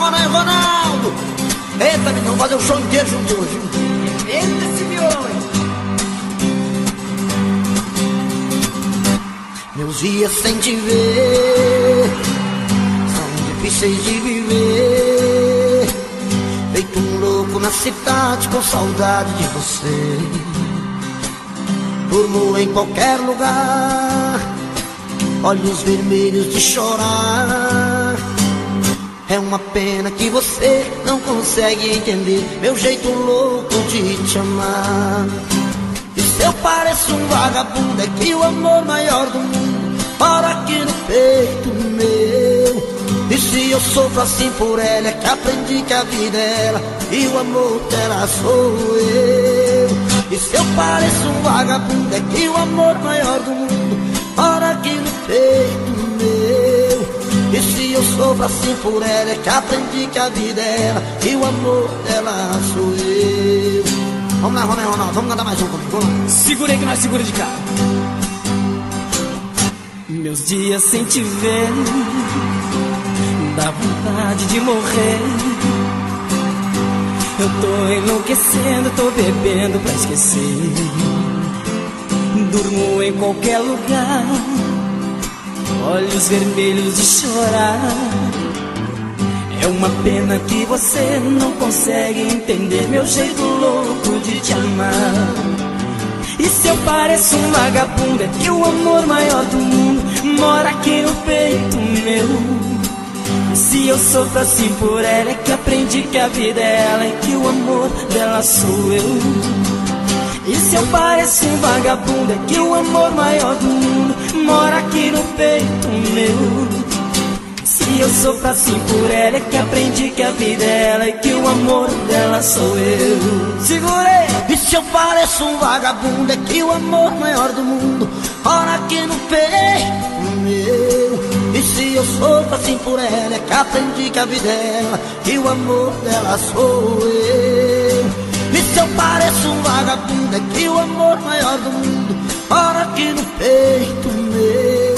Mané Ronaldo. Eita, vamos fazer o show inteiro junto hoje. Eita, esse violão, hein? Meus dias sem te ver são difíceis de viver. Feito um louco na cidade com saudade de você. Durmo em qualquer lugar, olhos vermelhos de chorar. É uma pena que você não consegue entender meu jeito louco de te amar. E se eu pareço um vagabundo, é que o amor maior do mundo mora aqui no peito meu. E se eu sofro assim por ela, é que aprendi que a vida é ela e o amor dela sou eu. E se eu pareço um vagabundo, é que o amor maior do mundo mora aqui no peito meu. E se eu sofro assim por ela, é que aprendi que a vida é ela e o amor dela sou eu. Vamos lá, Ronaldo, vamos cantar mais um comigo, vamos lá. Segura aí que nós segura de cá. Meus dias sem te ver dá vontade de morrer. Eu tô enlouquecendo, tô bebendo pra esquecer. Durmo em qualquer lugar, olhos vermelhos de chorar. É uma pena que você não consegue entender meu jeito louco de te amar. E se eu pareço um vagabundo, é que o amor maior do mundo mora aqui no peito meu. E se eu sofro assim por ela, é que aprendi que a vida é ela e que o amor dela sou eu. E se eu pareço um vagabundo, é que o amor maior do mundo mora aqui no peito meu. Se eu sofro assim por ela, é que aprendi que a vida é ela e que o amor dela sou eu. Segurei! E se eu pareço um vagabundo, é que o amor maior do mundo mora aqui no peito meu. E se eu sofro assim por ela, é que aprendi que a vida é ela e o amor dela sou eu. E se eu pareço um vagabundo, é que o amor maior do mundo mora aqui no peito meu.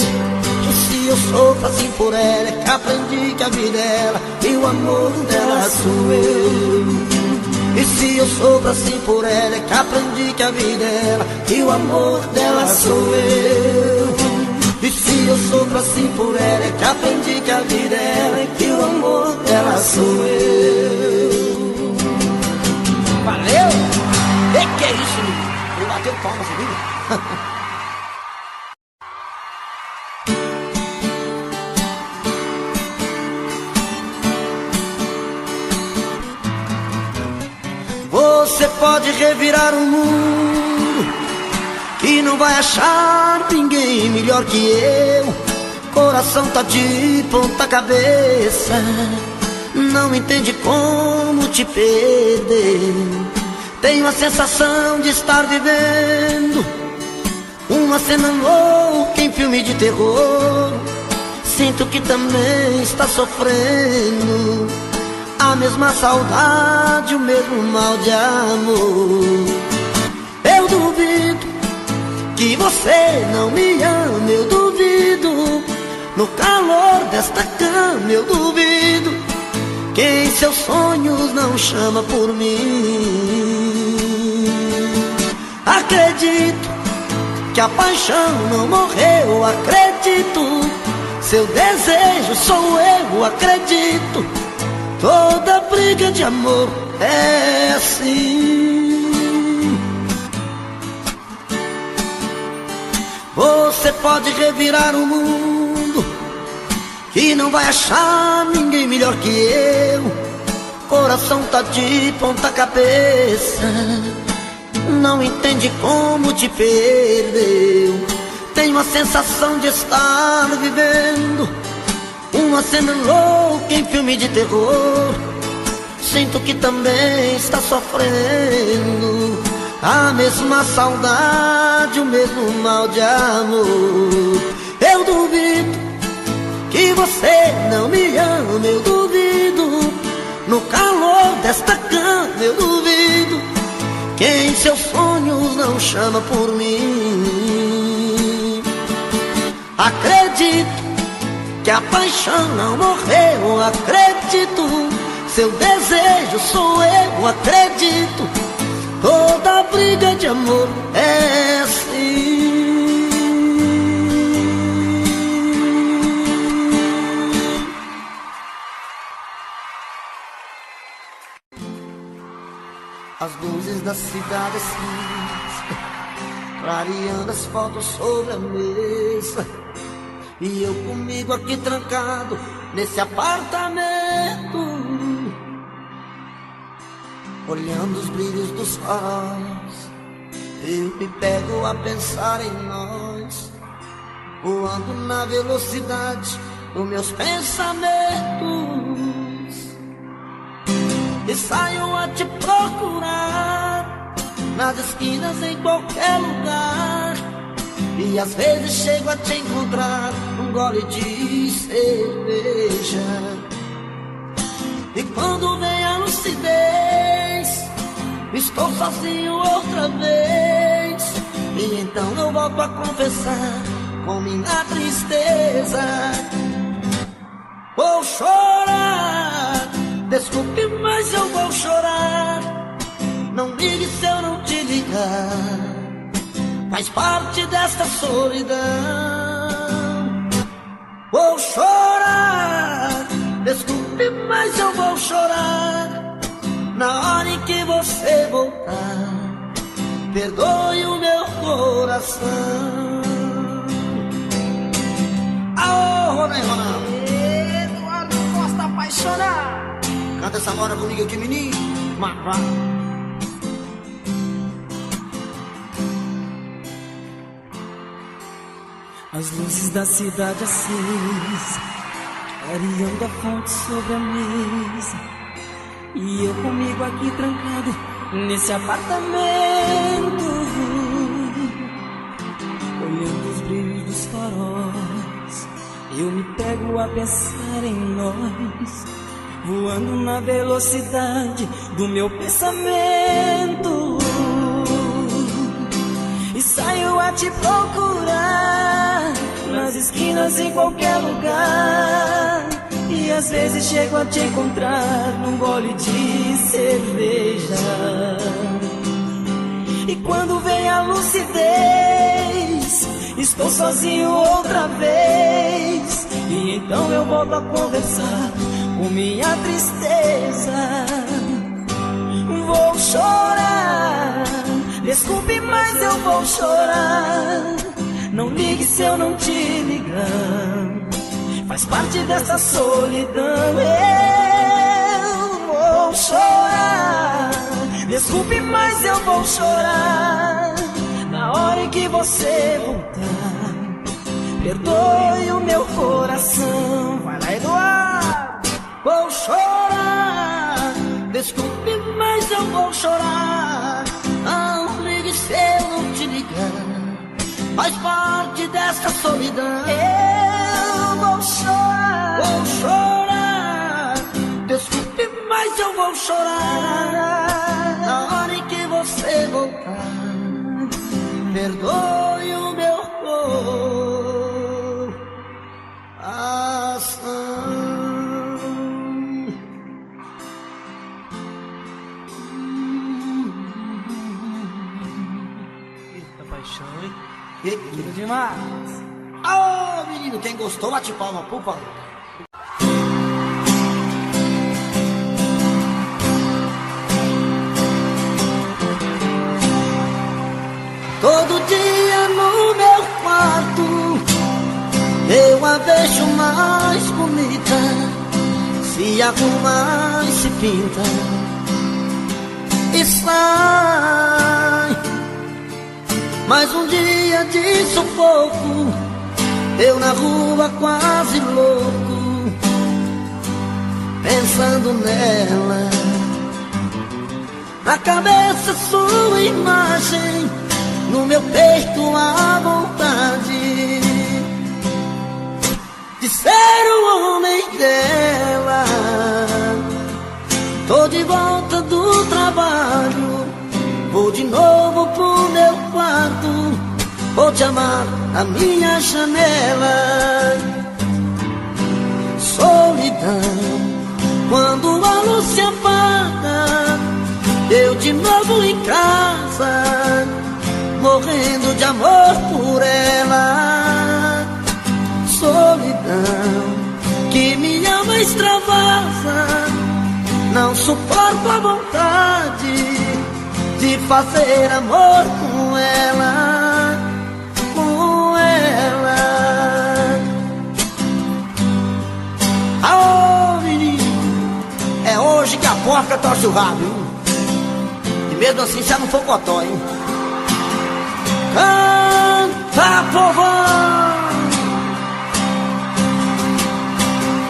E se eu sofro assim por ela, é que aprendi que a vida é ela e o amor dela sou eu. E se eu sofro assim por ela, é que aprendi que a vida é ela e o amor dela sou eu. E se eu sofro assim por ela, é que aprendi que a vida é ela e que o amor dela sou eu. Valeu! E que é isso, menino? Ele bateu palma, você viu? Você pode revirar o mundo, que não vai achar ninguém melhor que eu. Coração tá de ponta cabeça, não entende como te perder. Tenho a sensação de estar vivendo uma cena louca em filme de terror. Sinto que também está sofrendo a mesma saudade, o mesmo mal de amor. Eu duvido que você não me ama, eu duvido. No calor desta cama eu duvido que em seus sonhos não chama por mim. Acredito que a paixão não morreu, acredito. Seu desejo sou eu, acredito. Toda briga de amor é assim. Você pode revirar o mundo, que não vai achar ninguém melhor que eu. Coração tá de ponta cabeça, não entende como te perdeu. Tenho a sensação de estar vivendo uma cena louca em filme de terror. Sinto que também está sofrendo a mesma saudade, o mesmo mal de amor. Eu duvido que você não me ama, eu duvido. No calor desta cama eu duvido que em seus sonhos não chama por mim. Acredito que a paixão não morreu, acredito. Seu desejo sou eu, acredito. Toda briga de amor é assim. As luzes da cidade assim, clareando as fotos sobre a mesa, e eu comigo aqui trancado nesse apartamento, olhando os brilhos dos faróis. Eu me pego a pensar em nós, voando na velocidade dos meus pensamentos. E saio a te procurar nas esquinas, em qualquer lugar. E às vezes chego a te encontrar num gole de cerveja. E quando vem a lucidez, estou sozinho outra vez. E então eu volto a confessar com minha tristeza. Vou chorar, desculpe, mas eu vou chorar. Não ligue se eu não te ligar, faz parte desta solidão. Vou chorar, desculpe, mas eu vou chorar. Na hora em que você voltar, perdoe o meu coração. Aô, Ronaldo! Eduardo Costa apaixonado. Canta essa moda comigo aqui, menino. Vá. As luzes da cidade acesa, clareando a fonte sobre a mesa, e eu comigo aqui trancado nesse apartamento, olhando os brilhos dos faróis. Eu me pego a pensar em nós, voando na velocidade do meu pensamento. E saio a te procurar nas esquinas, em qualquer lugar. E às vezes chego a te encontrar num gole de cerveja. E quando vem a lucidez, estou sozinho outra vez. E então eu volto a conversar com minha tristeza. Vou chorar, desculpe, mas eu vou chorar. Não ligue se eu não te ligar, faz parte dessa solidão. Eu vou chorar, desculpe, mas eu vou chorar. Na hora em que você voltar, perdoe o meu coração. Vai lá, Eduardo! Vou chorar, desculpe, mas eu vou chorar. Não ligue se eu não te ligar, faz parte dessa solidão. Eu vou chorar, desculpe, mas eu vou chorar. Na hora em que você voltar, perdoe o meu coração. paixão, hein? Que demais. Ô, menino, quem gostou, bate palma, por favor. Todo dia no meu quarto eu a vejo mais bonita, se arruma e se pinta e sai. Mais um dia de sufoco, eu na rua quase louco, pensando nela. Na cabeça sua imagem, no meu peito a vontade de ser o homem dela. Tô de volta do trabalho, vou de novo pro meu quarto, vou te amar na minha janela. morrendo de amor por ela. Solidão que minha alma extravasa, não suporto a vontade de fazer amor com ela, com ela. Aô, menino, é hoje que a porca torce o rabo, hein? E mesmo assim já não for cotó, hein? Canta, povão!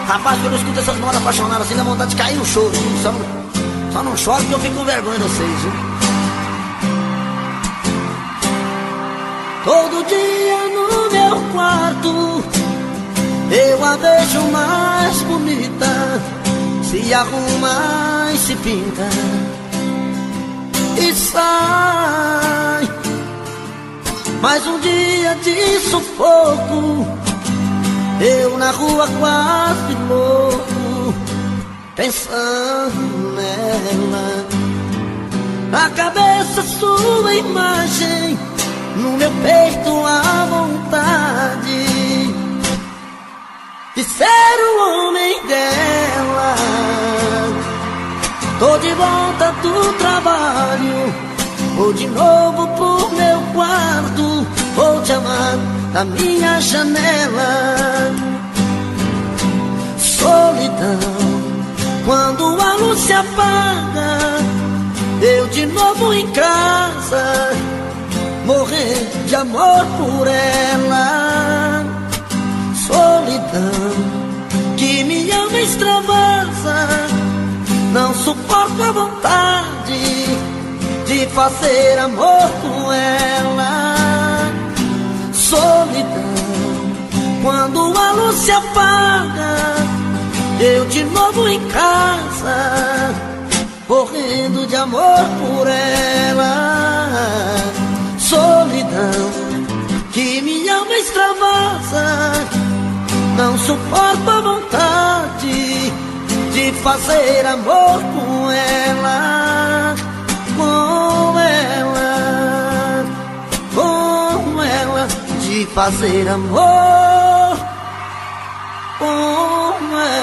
Rapaz, quando eu escuto essas modas apaixonadas assim, dá vontade de cair no choro. Só não choro porque eu fico com vergonha de vocês, viu? Todo dia no meu quarto eu a vejo mais bonita, se arruma e se pinta e sai. Mais um dia de sufoco, eu na rua quase louco, pensando nela. Na cabeça sua imagem, no meu peito a vontade de ser o homem dela. Tô de volta do trabalho, vou de novo pro meu quarto, vou te amar da minha janela. Solidão, quando a luz se apaga, eu de novo em casa, morrendo de amor por ela. Solidão que minha alma extravasa, não suporto a vontade de fazer amor com ela. Solidão, quando a luz se apaga, eu de novo em casa, morrendo de amor por ela. Solidão que minha alma extravasa, não suporto a vontade de fazer amor com ela, com ela, com ela, de fazer amor com ela.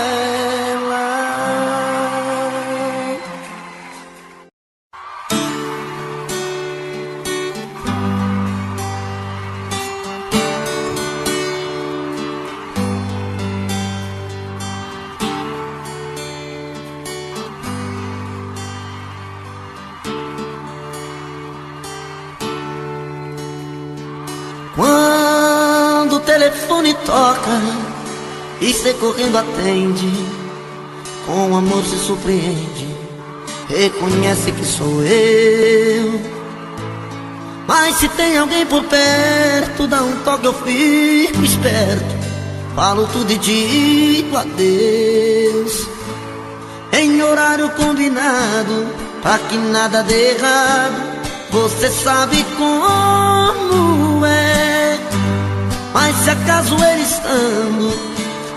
Quando o telefone toca e cê correndo atende, com amor se surpreende, reconhece que sou eu. Mas se tem alguém por perto, dá um toque, eu fico esperto, falo tudo e digo adeus, em horário combinado, pra que nada dê errado. Você sabe como é, mas se acaso ele estando,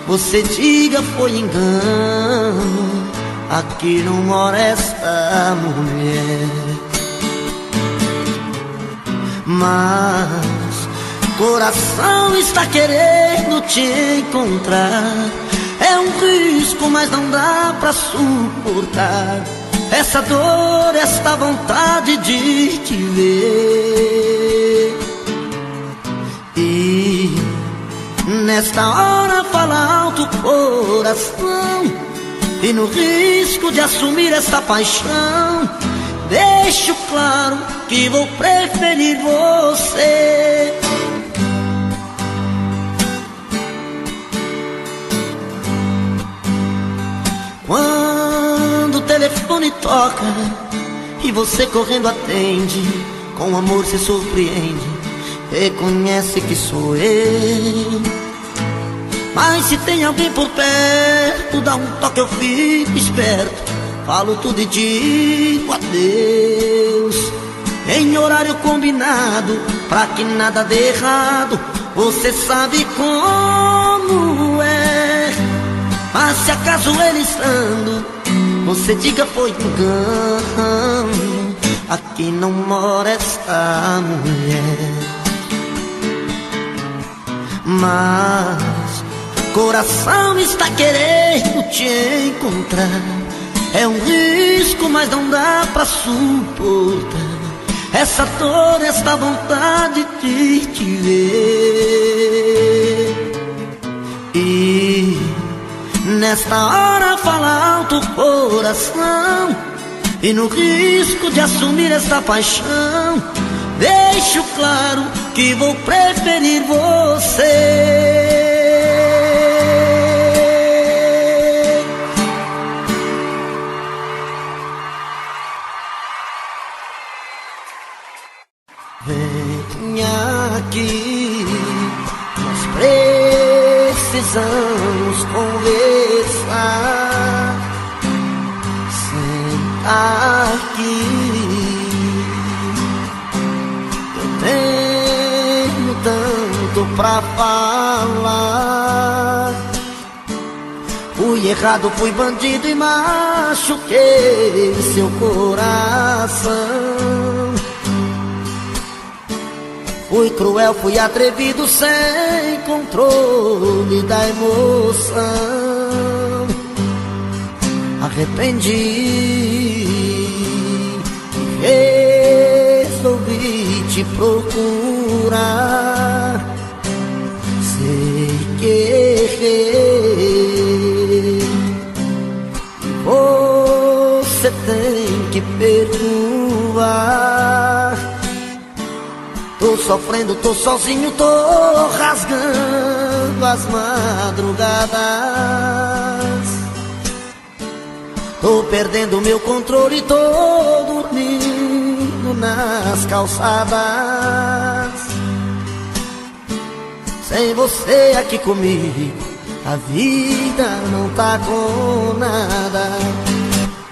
você diga foi engano, aqui não mora esta mulher. Mas coração está querendo te encontrar, é um risco, mas não dá pra suportar essa dor, esta vontade de te ver. E nesta hora fala alto o coração, e no risco de assumir esta paixão, deixo claro que vou preferir você. Quando o telefone toca e você correndo atende, com amor se surpreende, reconhece que sou eu. Mas se tem alguém por perto, dá um toque, eu fico esperto, falo tudo e digo adeus, em horário combinado, pra que nada dê errado. Você sabe como é, mas se acaso ele estando, você diga foi engano, aqui não mora esta mulher. mas coração está querendo te encontrar. É um risco, mas não dá pra suportar essa dor, esta vontade de te ver. E nesta hora fala alto o coração, e no risco de assumir esta paixão, deixo claro que vou preferir você. Venha aqui, nós precisamos conversar. Senta aqui, eu tenho tanto pra falar. Fui errado, fui bandido e machuquei seu coração. Fui cruel, fui atrevido, sem controle da emoção. Arrependi, resolvi te procurar. Sei que errei, você tem que perdoar. Tô sofrendo, tô sozinho, tô rasgando as madrugadas. Tô perdendo meu controle, tô dormindo nas calçadas. Sem você aqui comigo, a vida não tá com nada.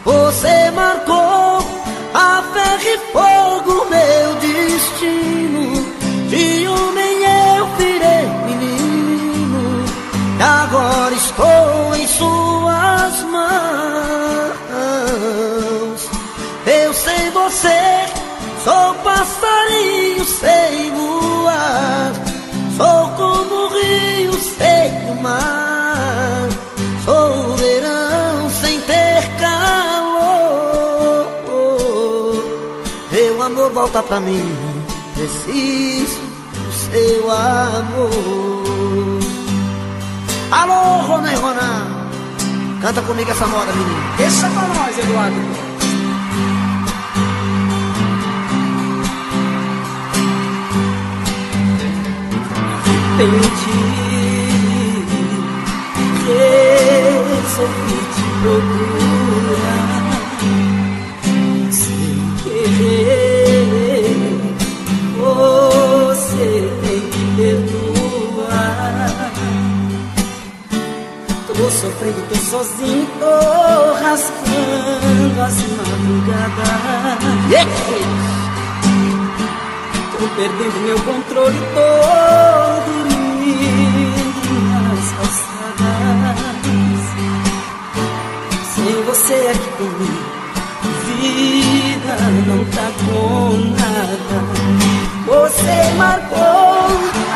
Você marcou a ferro e fogo meu destino. De homem eu virei menino, agora estou em suas mãos. Eu sem você sou passarinho sem voar. Sou como o rio sem o mar. Sou o verão sem ter calor. Meu amor, volta pra mim, preciso do seu amor. Alô, Rona e Rona, canta comigo essa moda, menino. Deixa pra nós, Eduardo. Entendi, resolvi te procurar. Sem querer, você tem que perdoar. Tô sofrendo, tô sozinho, tô rasgando as madrugadas. Tô perdendo meu controle, tô dormindo nas calçadas. Sem você aqui comigo, vida não tá com nada. Você marcou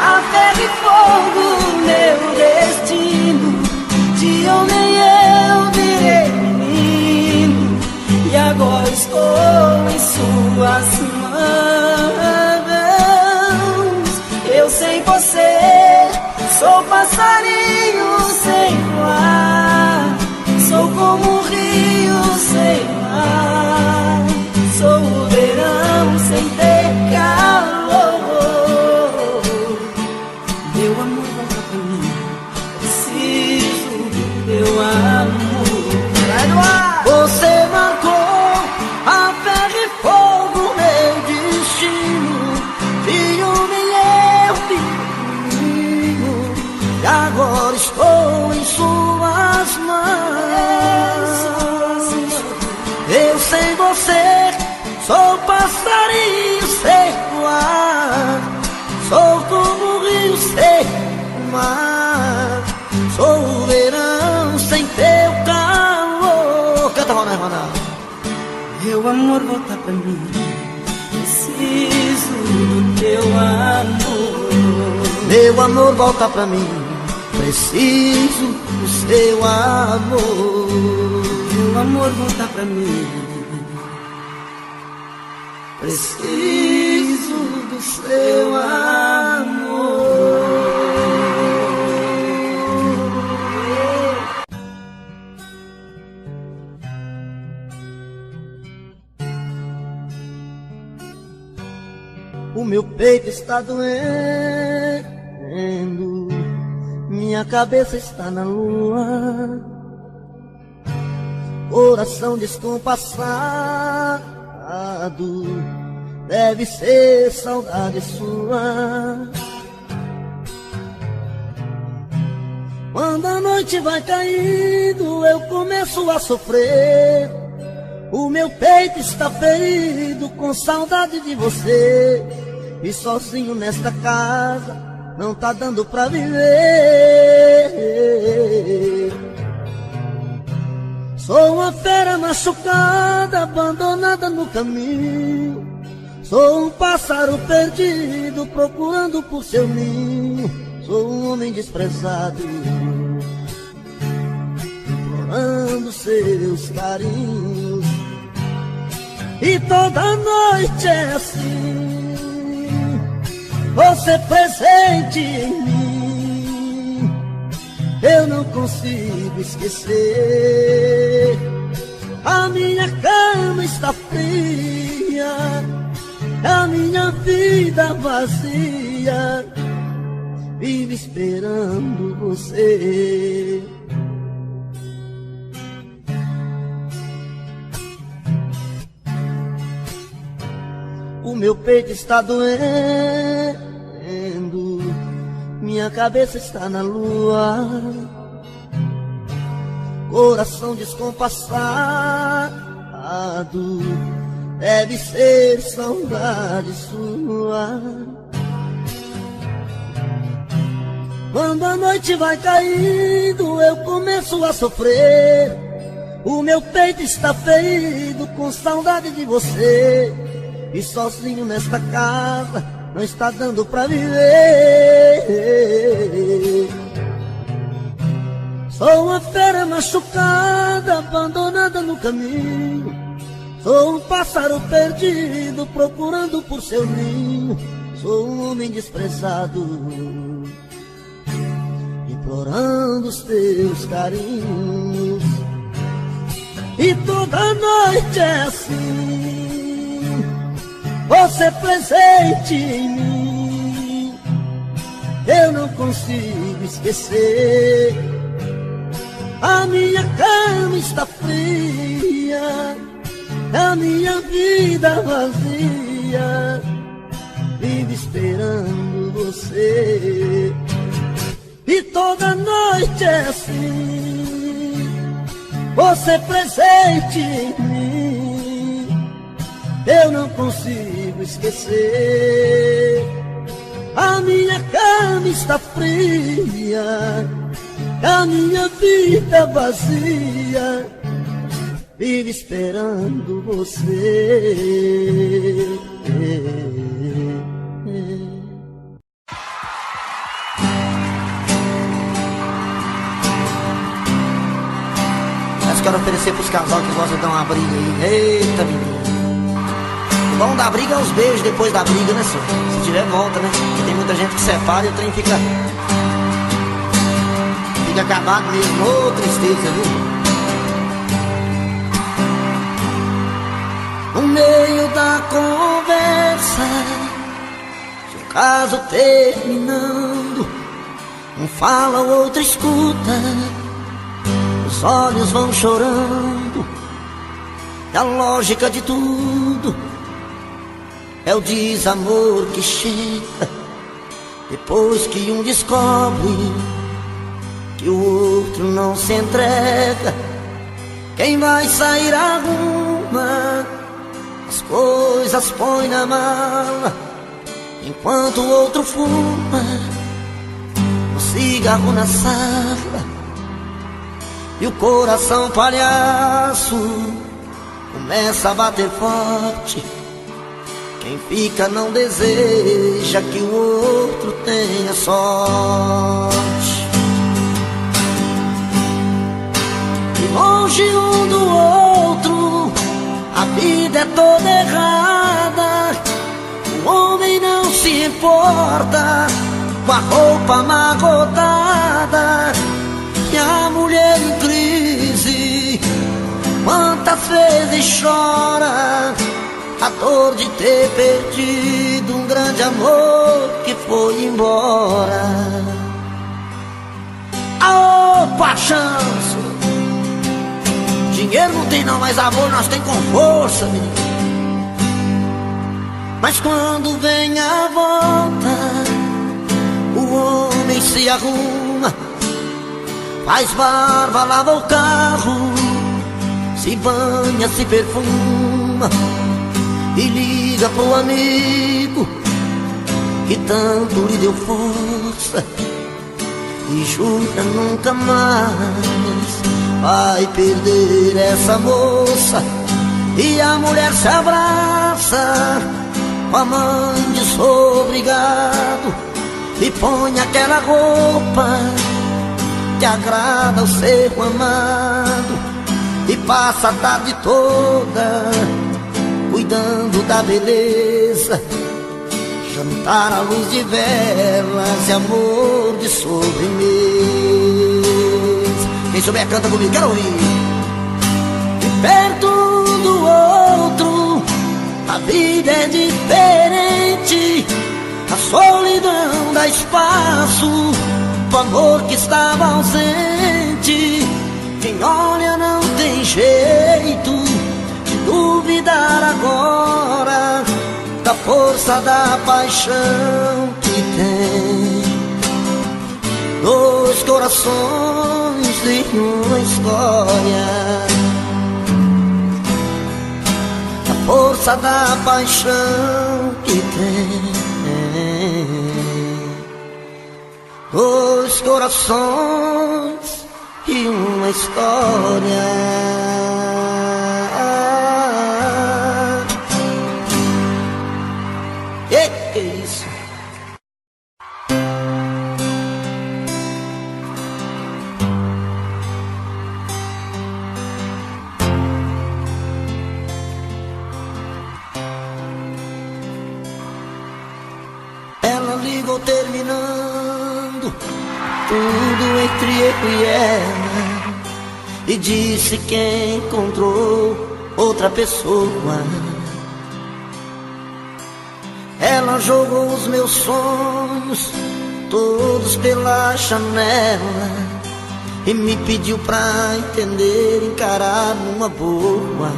a ferro e fogo meu destino. De homem eu virei menino, e agora estou em suas mãos. Eu sem você sou passarinho sem voar. Sou como o rio sem mar. Sou o verão sem ter calor. Meu amor, volta pra mim, preciso do teu amor. Você marcou a ferro e fogo meu destino. De homem eu menino, e agora estou em suas mãos. Eu sem você sou passarinho sem voar. Sou como o rio sem o mar. Sou o verão sem teu calor. Canta, Rona, Rona. Meu amor, volta pra mim, preciso do teu amor. Meu amor, volta pra mim, preciso do seu amor. Meu amor, volta pra mim, preciso do seu amor. O meu peito está doendo, minha cabeça está na lua, coração descompassado, deve ser saudade sua. Quando a noite vai caindo, eu começo a sofrer. O meu peito está ferido com saudade de você. E sozinho nesta casa não tá dando pra viver. Sou uma fera machucada, abandonada no caminho. Sou um pássaro perdido, procurando por seu ninho. Sou um homem desprezado, implorando seus carinhos. E toda noite é assim, você presente em mim. Eu não consigo esquecer. A minha cama está fria, a minha vida vazia, vive esperando você. O meu peito está doendo, minha cabeça está na lua, coração descompassado, deve ser saudade sua. Quando a noite vai caindo, eu começo a sofrer. O meu peito está ferido com saudade de você. E sozinho nesta casa não está dando pra viver. Sou uma fera machucada, abandonada no caminho. Sou um pássaro perdido, procurando por seu ninho. Sou um homem desprezado, implorando os teus carinhos. E toda noite é assim, você presente em mim. Eu não consigo esquecer. A minha cama está fria, a minha vida vazia, vive esperando você. E toda noite é assim, você presente em mim. Eu não consigo esquecer. A minha cama está fria, a minha vida vazia, vive esperando você. Acho que quero oferecer pros casal que gostam de dar uma briga aí. Eita, menino. O bom da briga é os beijos depois da briga, né, senhor? Se tiver, volta, né? Porque tem muita gente que separa e o trem fica acabado mesmo. Ô, tristeza, viu? No meio da conversa, seu caso terminando, um fala, o outro escuta, os olhos vão chorando. E a lógica de tudo é o desamor que chega depois que um descobre que o outro não se entrega. Quem vai sair arruma as coisas, põe na mala, enquanto o outro fuma um cigarro na sala. E o coração palhaço começa a bater forte. Quem fica não deseja que o outro tenha sorte. E longe um do outro, a vida é toda errada. O homem não se importa com a roupa amarrotada, e a mulher em crise quantas vezes chora a dor de ter perdido um grande amor que foi embora. Aô, paixão! Dinheiro não tem não, mas amor nós tem com força, menino. Mas quando vem a volta, o homem se arruma, faz barba, lava o carro, se banha, se perfuma e liga pro amigo que tanto lhe deu força e jura nunca mais vai perder essa moça. E a mulher se abraça com a mãe de sobrigado e põe aquela roupa que agrada ao ser amado, e passa a tarde toda cuidando da beleza, jantar à luz de velas e amor de sobremesa. Quem souber canta comigo, quero ouvir. E perto um do outro a vida é diferente, a solidão dá espaço pro amor que estava ausente. Quem olha não tem jeito de duvidar agora da força da paixão que tem. Dois corações e uma história, a força da paixão que tem. Dois corações e uma história. Que é isso? Ela ligou terminando tudo entre eu e ela e disse que encontrou outra pessoa. Ela jogou os meus sonhos todos pela janela e me pediu pra entender, encarar numa boa.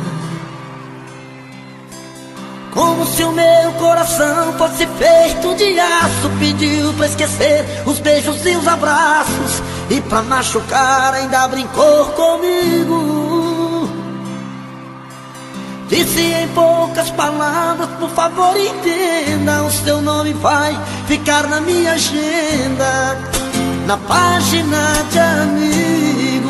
Como se o meu coração fosse feito de aço, pediu pra esquecer os beijos e os abraços, e pra machucar ainda brincou comigo. Disse em poucas palavras, por favor entenda, o seu nome vai ficar na minha agenda, na página de amigos.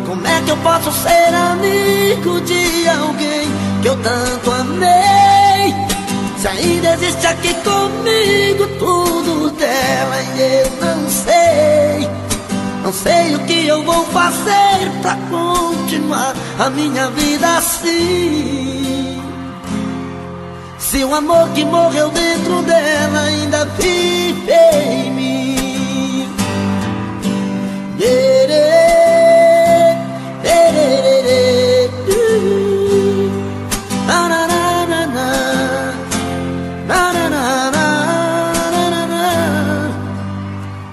Como é que eu posso ser amigo de alguém que eu tanto amei, se ainda existe aqui comigo tudo dela e eu não sei? Não sei o que eu vou fazer pra continuar a minha vida assim, se o amor que morreu dentro dela ainda vive em mim.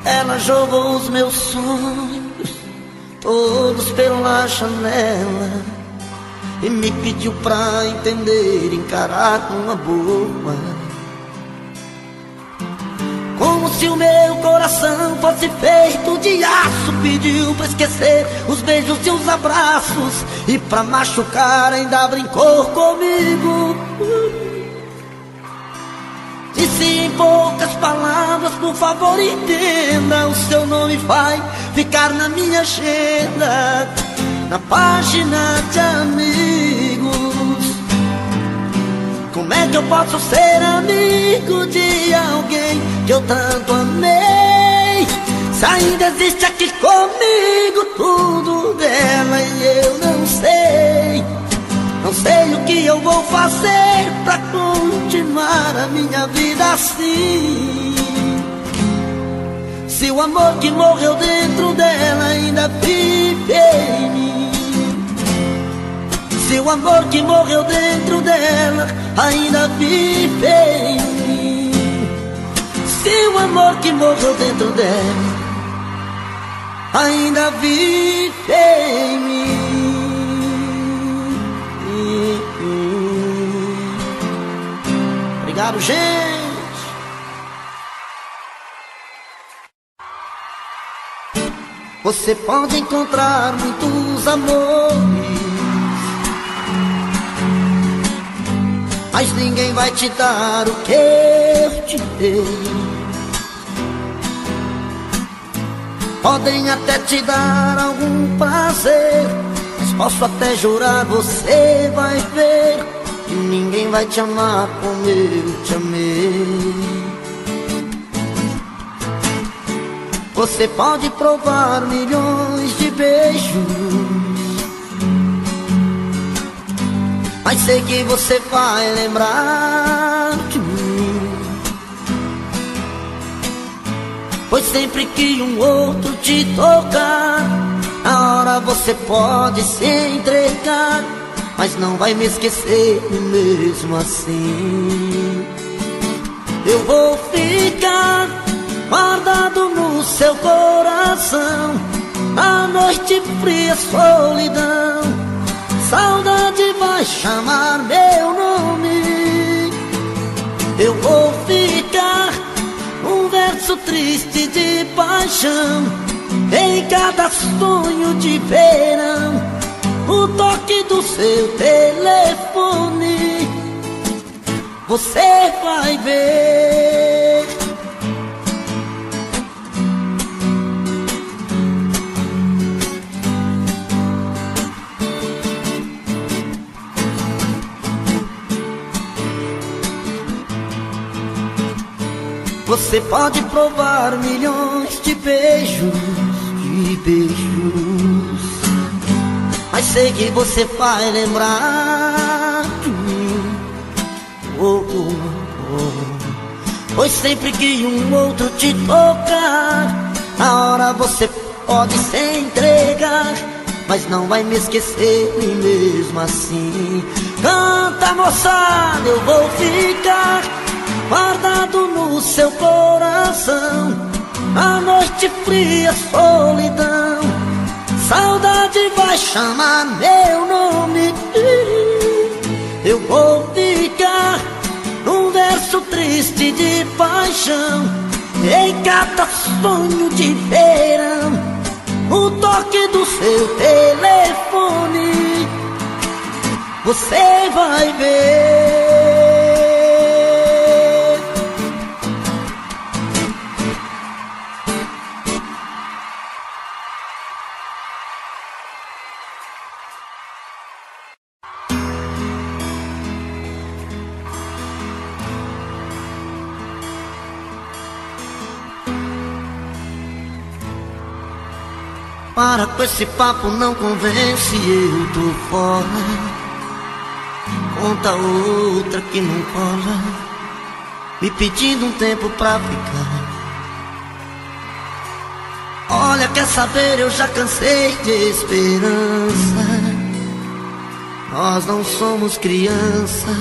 Ela jogou os meus sonhos todos pela janela e me pediu pra entender, encarar numa boa. Como se o meu coração fosse feito de aço, pediu pra esquecer os beijos e os abraços, e pra machucar ainda brincou comigo. Disse em poucas palavras, por favor entenda, o seu nome vai ficar na minha agenda, na página de amigos. Como é que eu posso ser amigo de alguém que eu tanto amei? Se ainda existe aqui comigo tudo dela e eu não sei. Não sei o que eu vou fazer pra continuar a minha vida assim. Se o amor que morreu dentro dela ainda vive em mim. Se o amor que morreu dentro dela ainda vive em mim. Se o amor que morreu dentro dela ainda vive em mim. Obrigado, gente. Você pode encontrar muitos amores, mas ninguém vai te dar o que eu te dei. Podem até te dar algum prazer, mas posso até jurar, você vai ver que ninguém vai te amar como eu te amei. Você pode provar milhões de beijos, mas sei que você vai lembrar de mim. Pois sempre que um outro te tocar, na hora você pode se entregar, mas não vai me esquecer mesmo assim. Eu vou ficar guardado no seu coração, a noite fria, solidão. Saudade vai chamar meu nome. Eu vou ficar um verso triste de paixão em cada sonho de verão. O toque do seu telefone você vai ver. Você pode provar milhões de beijos, mas sei que você vai lembrar de mim. Oh, oh, oh. Pois sempre que um outro te tocar, na hora você pode se entregar, mas não vai me esquecer mesmo assim. Canta, moçada, eu vou ficar guardado no seu coração, a noite fria, solidão. Saudade vai chamar meu nome. Eu vou ficar num verso triste de paixão em cada sonho de verão. O toque do seu telefone você vai ver. Para com esse papo, não convence, eu tô fora. Conta outra que não cola, me pedindo um tempo pra ficar. Olha, quer saber, eu já cansei de esperança. Nós não somos crianças.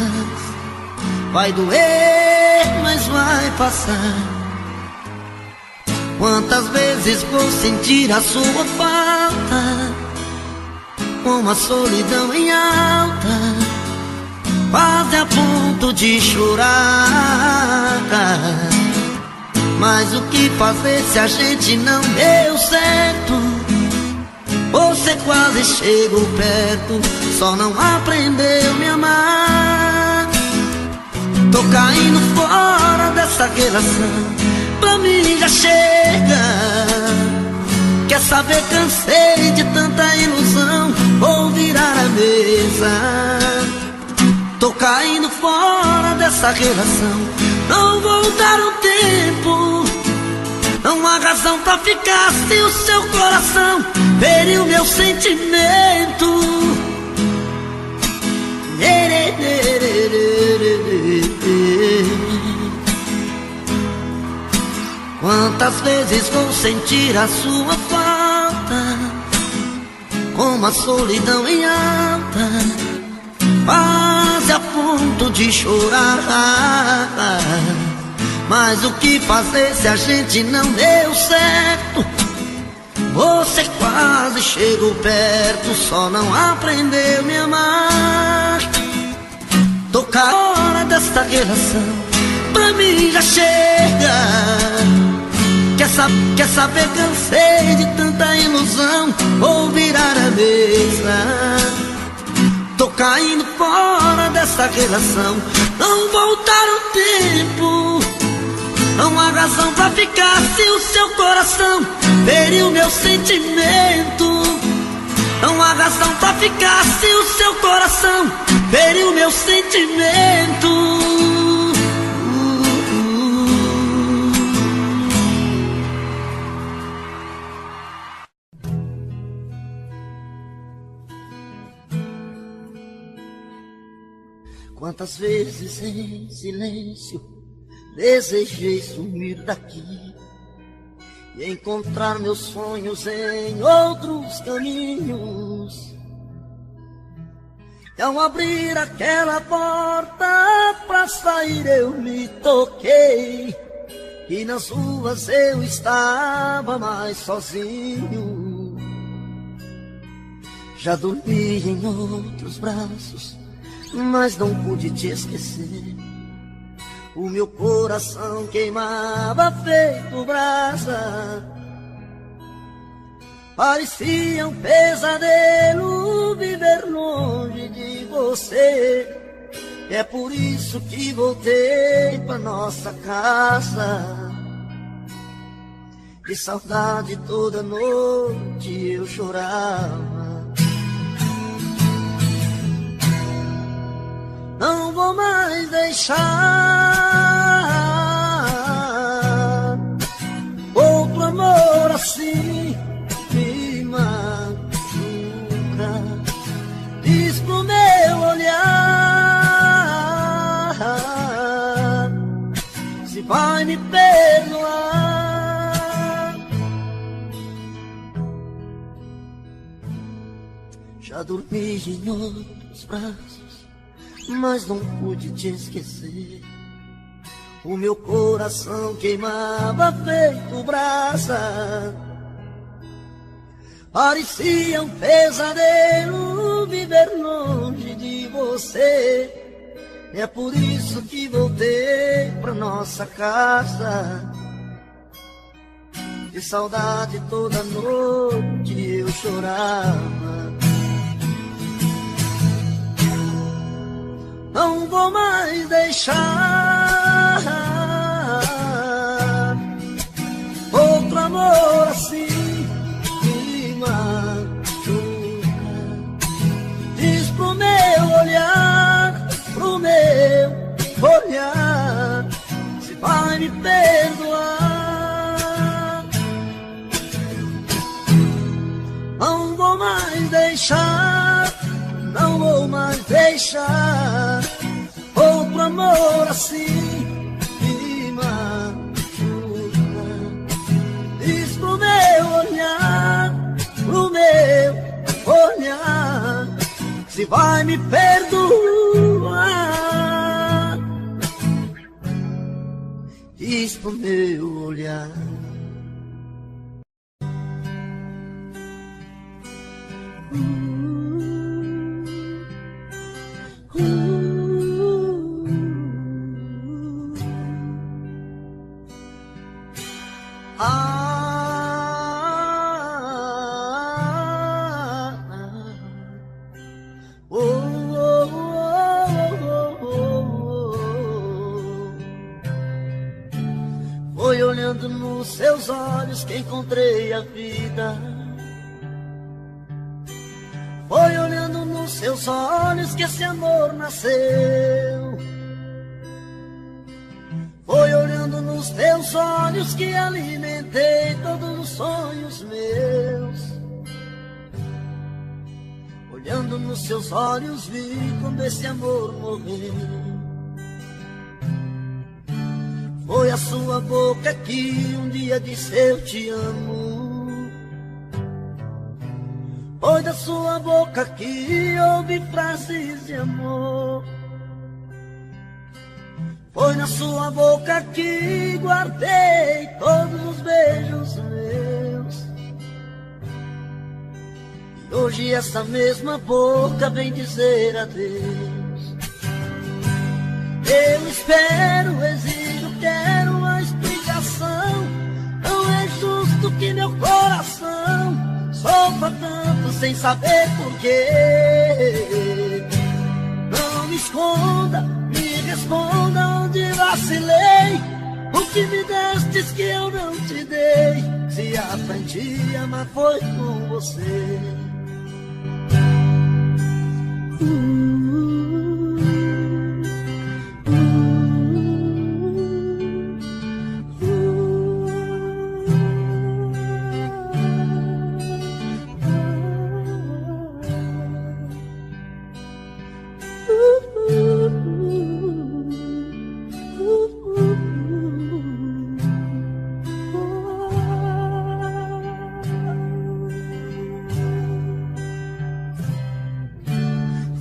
Vai doer, mas vai passar. Quantas vezes vou sentir a sua falta, com a solidão em alta, quase a ponto de chorar. Mas o que fazer se a gente não deu certo? Você quase chegou perto, só não aprendeu me amar. Tô caindo fora dessa relação, pra mim já chega. Quer saber, cansei de tanta ilusão, vou virar a mesa. Tô caindo fora dessa relação. Não vou dar um tempo, não há razão pra ficar se o seu coração feriu meu sentimento. Quantas vezes vou sentir a sua falta, como a solidão em alta, quase a ponto de chorar. Mas o que fazer se a gente não deu certo? Você quase chegou perto, só não aprendeu a me amar. Tô com a hora dessa relação, pra mim já chega. Quer saber, cansei de tanta ilusão, vou virar a mesa. Tô caindo fora dessa relação, não voltar o tempo. Não há razão pra ficar se o seu coração feriu meu sentimento. Não há razão pra ficar se o seu coração feriu meu sentimento. Quantas vezes em silêncio desejei sumir daqui e encontrar meus sonhos em outros caminhos. E ao abrir aquela porta pra sair eu me toquei, e nas ruas eu estava mais sozinho. Já dormi em outros braços, mas não pude te esquecer. O meu coração queimava feito brasa. Parecia um pesadelo viver longe de você. É por isso que voltei pra nossa casa. De saudade toda noite eu chorava. Não vou mais deixar outro amor assim me machuca. Diz pro meu olhar se vai me perdoar. Já dormi em outros braços, mas não pude te esquecer. O meu coração queimava feito brasa. Parecia um pesadelo viver longe de você. É por isso que voltei pra nossa casa. De saudade toda noite eu chorava. Não vou mais deixar outro amor assim me machuca. Diz pro meu olhar se vai me perdoar. Não vou mais deixar, não vou mais deixar outro amor assim me machuca. Diz pro meu olhar se vai me perdoar. Diz pro meu olhar. Foi olhando nos seus olhos que encontrei a vida. Foi olhando nos seus olhos que esse amor nasceu. nos teus olhos que alimentei todos os sonhos meus. Olhando nos seus olhos vi como esse amor morreu. Foi a sua boca que um dia disse eu te amo. Foi da sua boca que ouvi frases de amor. Foi na sua boca que guardei todos os beijos meus. E hoje essa mesma boca vem dizer adeus. Eu espero, exijo, quero uma explicação. Não é justo que meu coração sofra tanto sem saber porquê. Não me esconda, me responda onde vacilei. O que me destes que eu não te dei. Se aprendi a amar foi com você.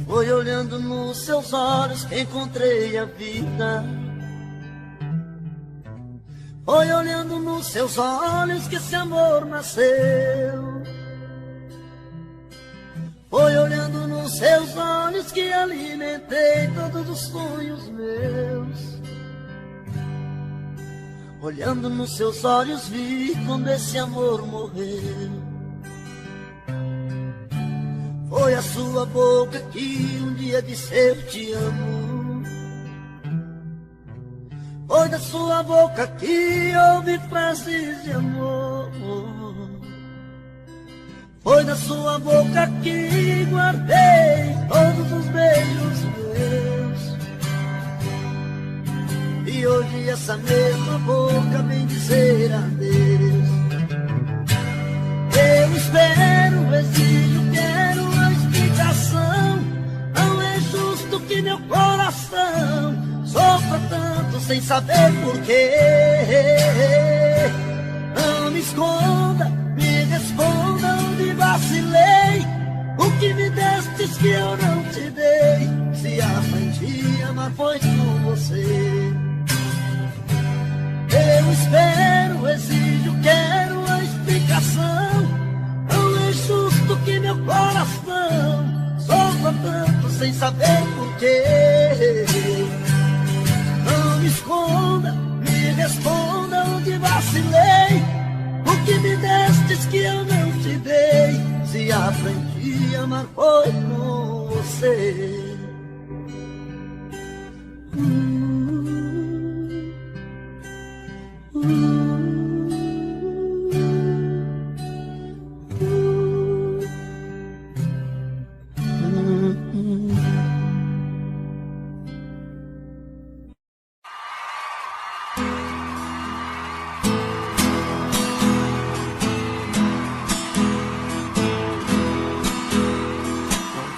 Foi olhando nos seus olhos que encontrei a vida. Foi olhando nos seus olhos que esse amor nasceu. Foi olhando nos seus olhos que alimentei todos os sonhos meus. Olhando nos seus olhos vi como esse amor morreu. Foi a sua boca que um dia disse eu te amo. Foi da sua boca que ouvi frases de amor. Foi da sua boca que guardei todos os beijos meus. E hoje essa mesma boca vem dizer adeus. Eu espero, exijo, quero uma explicação. Não é justo que meu coração sofra tanto sem saber porquê. Não me esconda, me responda onde vacilei. O que me destes que eu não te dei. Se aprendi a amar foi com você. Eu espero, exijo, quero uma explicação. Não é justo que meu coração sofra tanto sem saber porquê. Não me esconda, me responda onde vacilei. O que me destes que eu não te dei. Se aprendi a amar foi com você.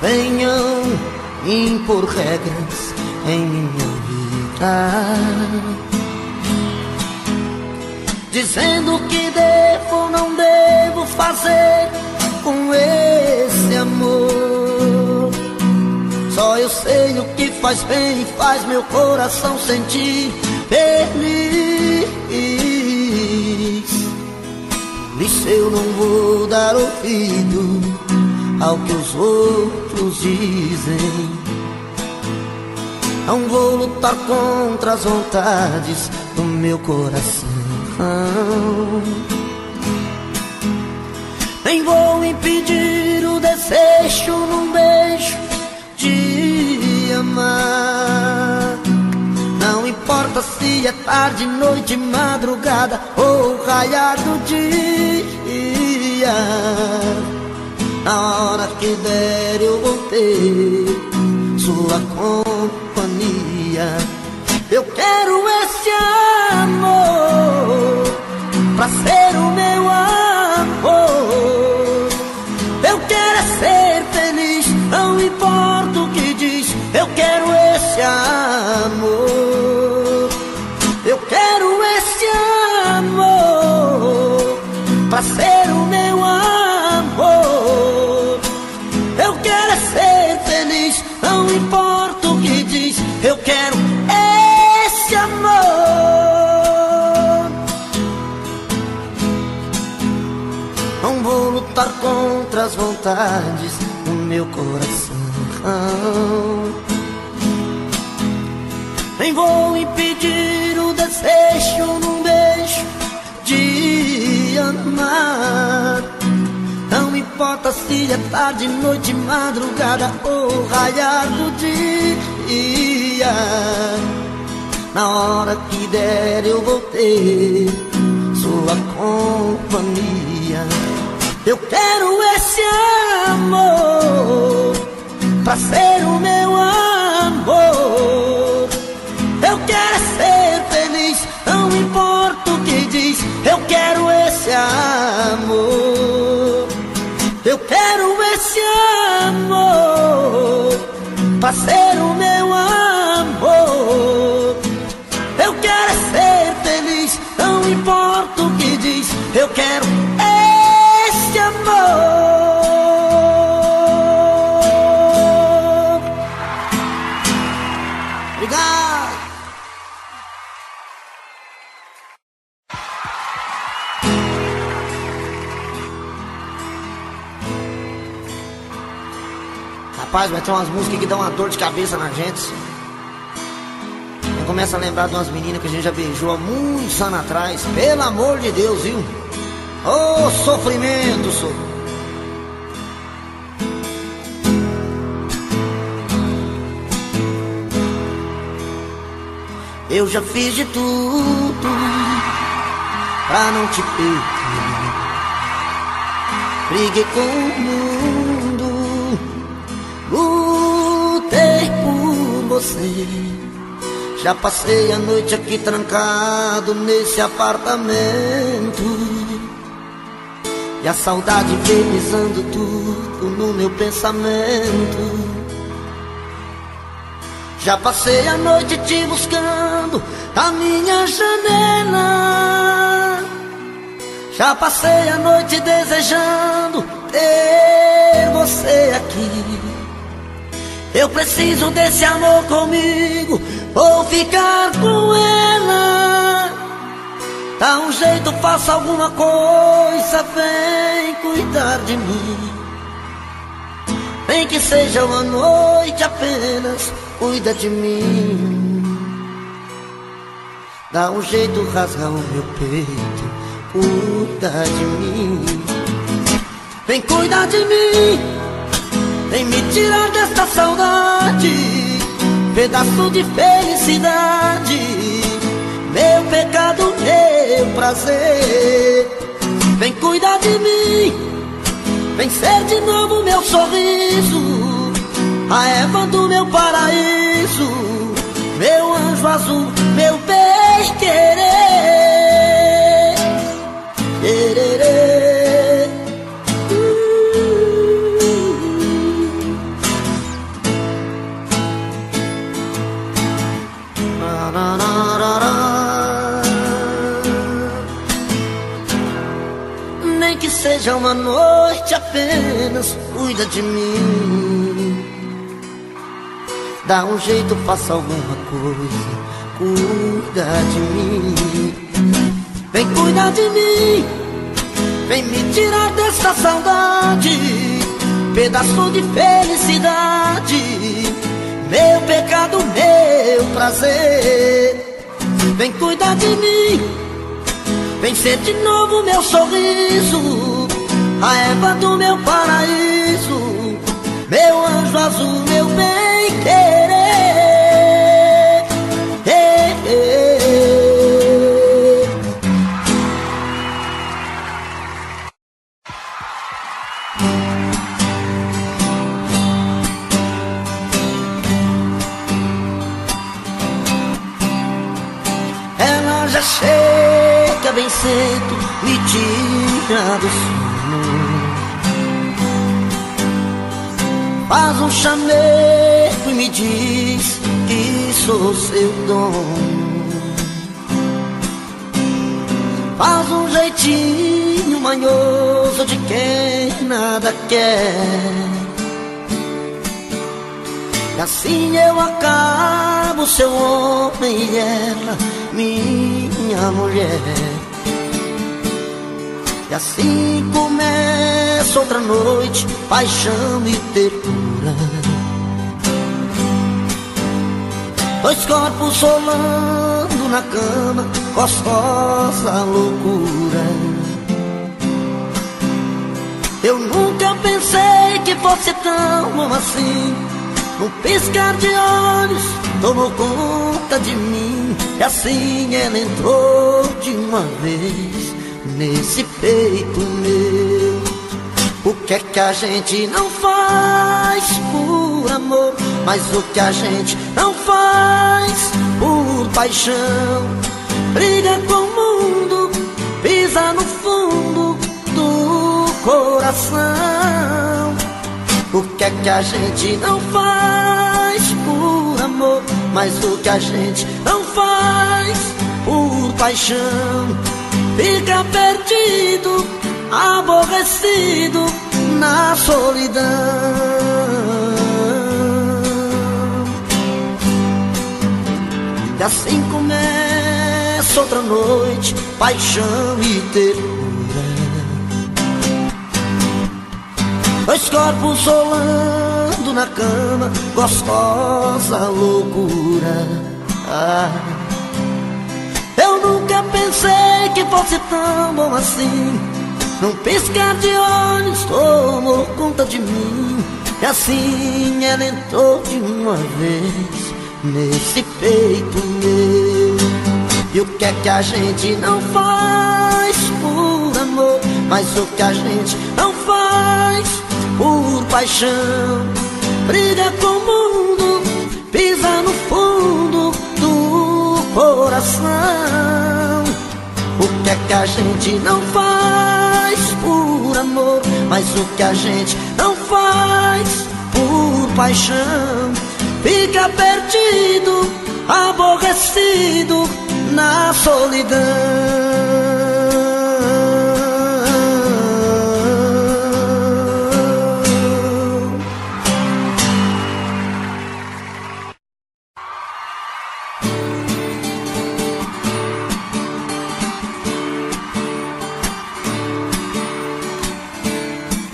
Venham impor regras em minha vida, dizendo o que devo ou não devo fazer com esse amor. Só eu sei o que faz bem e faz meu coração sentir feliz. Por isso eu não vou dar ouvido ao que os outros dizem. Não vou lutar contra as vontades do meu coração. Nem vou impedir o desejo num beijo de amar. Não importa se é tarde, noite, madrugada ou raiar do dia. Na hora que der eu vou ter sua companhia. Eu quero esse amor lutar contra as vontades do meu coração. Nem vou impedir o desejo num beijo de amar. Não importa se é tarde, noite, madrugada ou raiar do dia. Na hora que der eu vou ter sua companhia. Eu quero esse amor pra ser o meu amor. Eu quero ser feliz, não importa o que diz. Eu quero esse amor. Eu quero esse amor pra ser o meu amor. Eu quero ser feliz, não importa o que diz. Eu quero esse amor. Obrigado. Rapaz, vai ter umas músicas que dão uma dor de cabeça na gente. Eu começo a lembrar de umas meninas que a gente já beijou há muitos anos atrás. Pelo amor de Deus, viu? Ô, sofrimento, sofrimento. Eu já fiz de tudo pra não te perder. Briguei com o mundo, lutei por você. Já passei a noite aqui trancado nesse apartamento, e a saudade vem pisando tudo no meu pensamento. Já passei a noite te buscando na minha janela. Já passei a noite desejando ter você aqui. Eu preciso desse amor comigo, vou ficar com ela. Dá um jeito, faça alguma coisa, vem cuidar de mim. Nem que seja uma noite apenas, cuida de mim. Dá um jeito, rasga o meu peito, cuida de mim. Vem cuidar de mim, vem me tirar desta saudade, pedaço de felicidade, meu pecado, meu prazer. Vem cuidar de mim, vem ser de novo meu sorriso, a Eva do meu paraíso, meu anjo azul, meu bem querer. Quererê. Nem que seja uma noite apenas, cuida de mim. Dá um jeito, faça alguma coisa, cuida de mim. Vem cuidar de mim, vem me tirar dessa saudade, pedaço de felicidade, meu pecado, meu prazer. Vem cuidar de mim, vem ser de novo meu sorriso, a Eva do meu paraíso, meu anjo azul, meu bem querer. Ela já chega bem cedo, me tira do sono, faz um chamego e me diz que sou seu dono. Faz um jeitinho manhoso de quem nada quer, e assim eu acabo seu homem e ela minha mulher. E assim começa outra noite, paixão e ternura. Dois corpos solando na cama, gostosa loucura. Eu nunca pensei que fosse tão bom assim. Num piscar de olhos tomou conta de mim. E assim ela entrou de uma vez nesse peito meu. O que é que a gente não faz por amor? Mas o que a gente não faz por paixão? Briga com o mundo, pisa no fundo do coração. O que é que a gente não faz por amor? Mas o que a gente não faz por paixão? Fica perdido, aborrecido na solidão. E assim começa outra noite, paixão e ternura. Dois corpos rolando na cama, gostosa loucura. Eu nunca pensei que fosse tão bom assim. Num piscar de olhos tomou conta de mim. E assim ela entrou de uma vez nesse peito meu. E o que é que a gente não faz por amor? Mas o que a gente não faz por paixão? Briga com o mundo, pisa no fundo do coração. O que é que a gente não faz por amor? Mas o que a gente não faz por paixão? Fica perdido, aborrecido na solidão.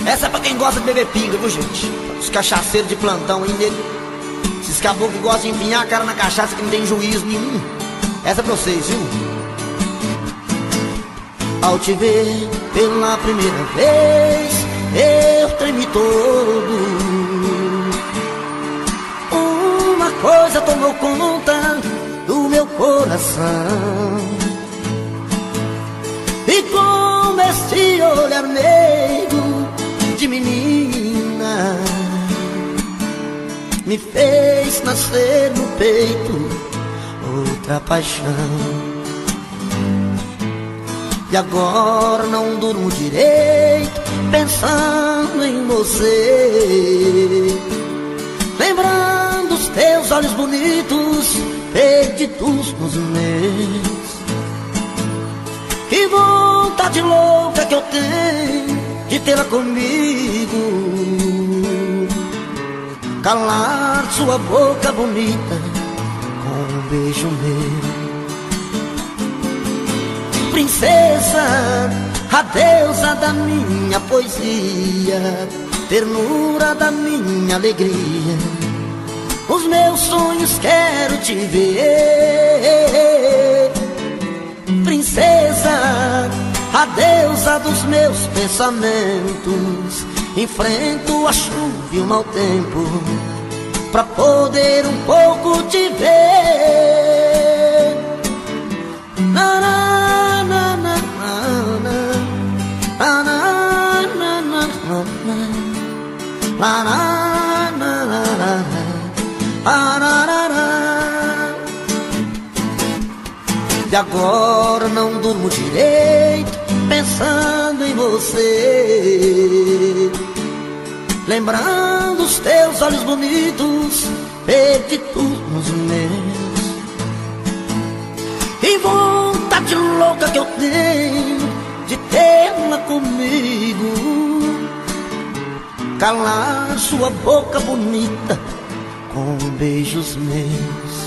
Essa é pra quem gosta de beber pinga, viu, gente? Os cachaceiros de plantão aí, nego. Esses caboclos que gostam de empinhar a cara na cachaça, que não tem juízo nenhum. Essa é pra vocês, viu? Ao te ver pela primeira vez, eu tremi todo. Uma coisa tomou conta do meu coração. E com esse olhar meigo de menina, me fez nascer no peito outra paixão. E agora não durmo direito pensando em você, lembrando os teus olhos bonitos perdidos nos meus. Que vontade louca que eu tenho de tê-la comigo, calar sua boca bonita com um beijo meu. Princesa, a deusa da minha poesia, ternura da minha alegria, os meus sonhos quero te ver. Princesa, a deusa dos meus pensamentos, enfrento a chuva e o mau tempo pra poder um pouco te ver. Na, na, na, na, na, na, na, na, na, na, na, na. E agora não durmo direito pensando em você, lembrando os teus olhos bonitos perdidos nos meus. E vontade louca que eu tenho de tê-la comigo, calar sua boca bonita com beijos meus.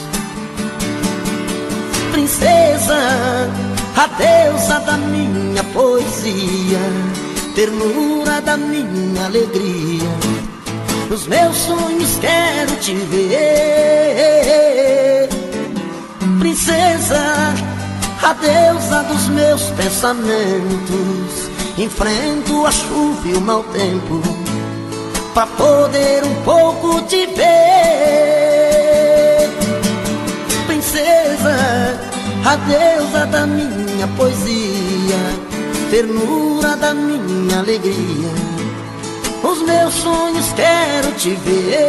Princesa, a deusa da minha poesia, ternura da minha alegria. Nos meus sonhos quero te ver, princesa, a deusa dos meus pensamentos. Enfrento a chuva e o mau tempo pra poder um pouco te ver, princesa, a deusa da minha poesia, ternura da minha alegria. Os meus sonhos quero te ver,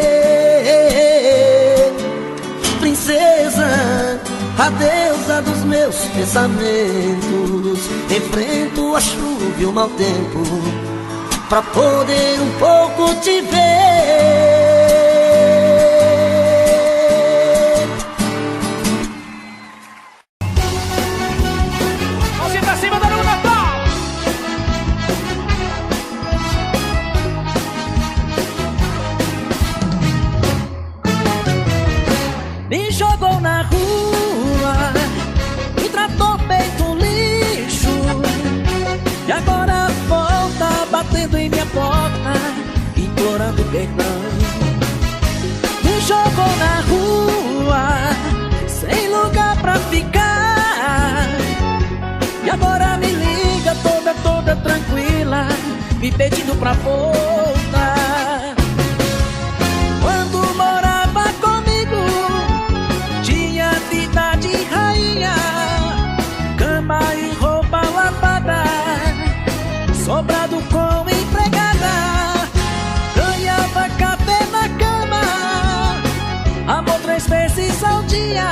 princesa, a deusa dos meus pensamentos. Enfrento a chuva e o mau tempo pra poder um pouco te ver. Mãozinha pra cima, dando um Natal. Me jogou na rua, me tratou feito um lixo, e agora volta batendo em minha porta, implorando perdão. Me jogou na rua, sem lugar pra ficar, e agora me liga toda tranquila, me pedindo pra voltar. Quando morava comigo, tinha vida de rainha, cama e roupa lavada, sobrado com empregada, ganhava café na cama, amor 3 vezes ao dia,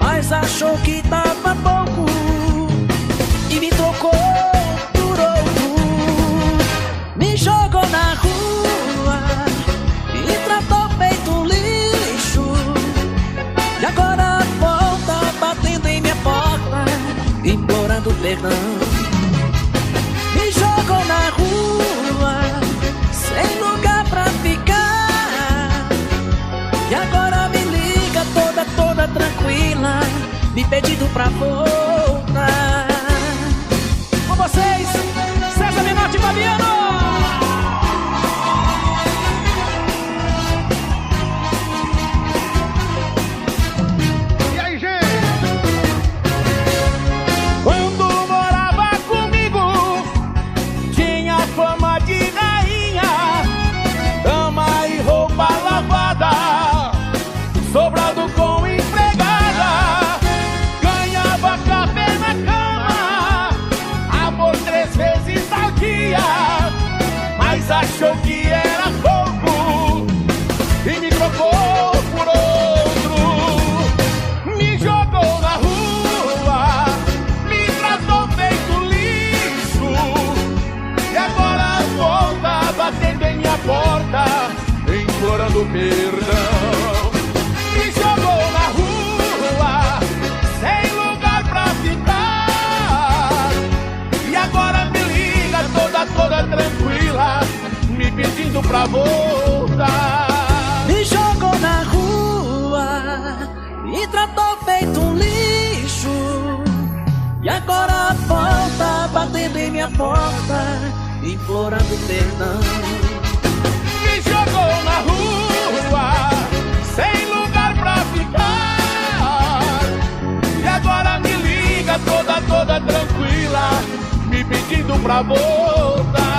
mas achou que tava pouco e me trocou por outro. Me jogou na rua e tratou feito um lixo, e agora volta batendo em minha porta, implorando perdão. Me jogou na rua, sem lugar pra ficar, e agora me liga toda tranquila, me pedindo pra voltar. Com vocês, César Menotti e Fabiano. E aí, gente? Quando morava comigo, tinha fama de rainha, cama e roupa lavada, sobrado com empregada, ganhava café na cama, amor 3 vezes ao dia, mas achou que era pouco e me trocou por outro. Me jogou na rua, me tratou feito lixo, e agora volta batendo em minha porta, implorando perdão. Me jogou na rua, sem lugar pra ficar, e agora me liga toda tranquila, me pedindo pra voltar. Me jogou na rua e tratou feito um lixo, e agora volta batendo em minha porta, implorando perdão. Me jogou na rua, sem lugar pra ficar, e agora me liga toda tranquila, me pedindo pra voltar.